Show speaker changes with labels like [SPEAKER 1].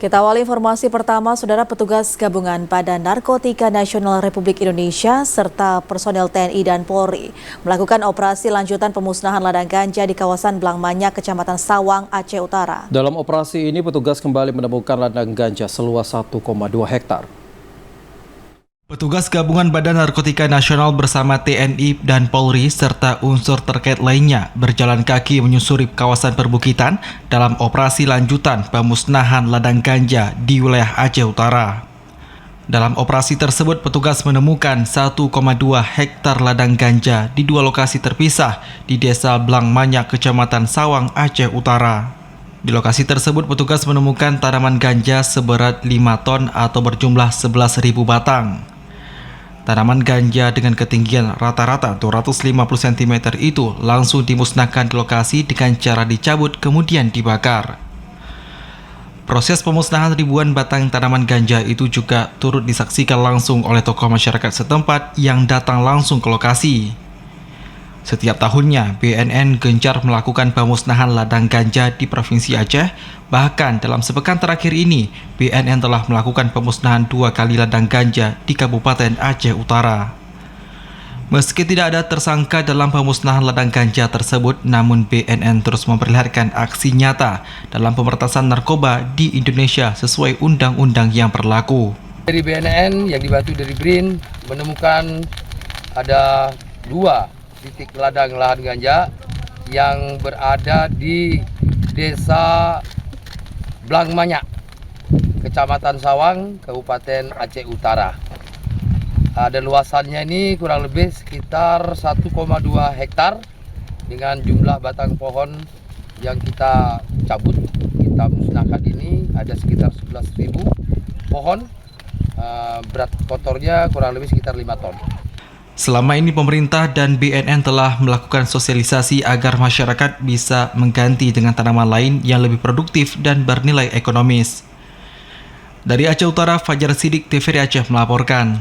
[SPEAKER 1] Kita awali informasi pertama, Saudara. Petugas gabungan Badan Narkotika Nasional Republik Indonesia serta personel TNI dan Polri melakukan operasi lanjutan pemusnahan ladang ganja di kawasan Blangmanya, Kecamatan Sawang, Aceh Utara.
[SPEAKER 2] Dalam operasi ini, petugas kembali menemukan ladang ganja seluas 1,2 hektar.
[SPEAKER 3] Petugas gabungan Badan Narkotika Nasional bersama TNI dan Polri serta unsur terkait lainnya berjalan kaki menyusuri kawasan perbukitan dalam operasi lanjutan pemusnahan ladang ganja di wilayah Aceh Utara. Dalam operasi tersebut, petugas menemukan 1,2 hektar ladang ganja di dua lokasi terpisah di Desa Blangmanya, Kecamatan Sawang, Aceh Utara. Di lokasi tersebut, petugas menemukan tanaman ganja seberat 5 ton atau berjumlah 11.000 batang. Tanaman ganja dengan ketinggian rata-rata 250 cm itu langsung dimusnahkan di lokasi dengan cara dicabut kemudian dibakar. Proses pemusnahan ribuan batang tanaman ganja itu juga turut disaksikan langsung oleh tokoh masyarakat setempat yang datang langsung ke lokasi. Setiap tahunnya, BNN gencar melakukan pemusnahan ladang ganja di Provinsi Aceh. Bahkan dalam sepekan terakhir ini, BNN telah melakukan pemusnahan 2 kali ladang ganja di Kabupaten Aceh Utara. Meski tidak ada tersangka dalam pemusnahan ladang ganja tersebut, namun BNN terus memperlihatkan aksi nyata dalam pemberantasan narkoba di Indonesia sesuai undang-undang yang berlaku.
[SPEAKER 4] Dari BNN yang dibantu dari BRIN menemukan ada 2 titik ladang lahan ganja yang berada di Desa Blangmanya, Kecamatan Sawang, Kabupaten Aceh Utara. Ada luasannya ini kurang lebih sekitar 1,2 hektar dengan jumlah batang pohon yang kita cabut, kita musnahkan ini ada sekitar 11.000 pohon, berat kotornya kurang lebih sekitar 5 ton.
[SPEAKER 3] Selama ini pemerintah dan BNN telah melakukan sosialisasi agar masyarakat bisa mengganti dengan tanaman lain yang lebih produktif dan bernilai ekonomis. Dari Aceh Utara, Fajar Sidik, TVRI Aceh melaporkan.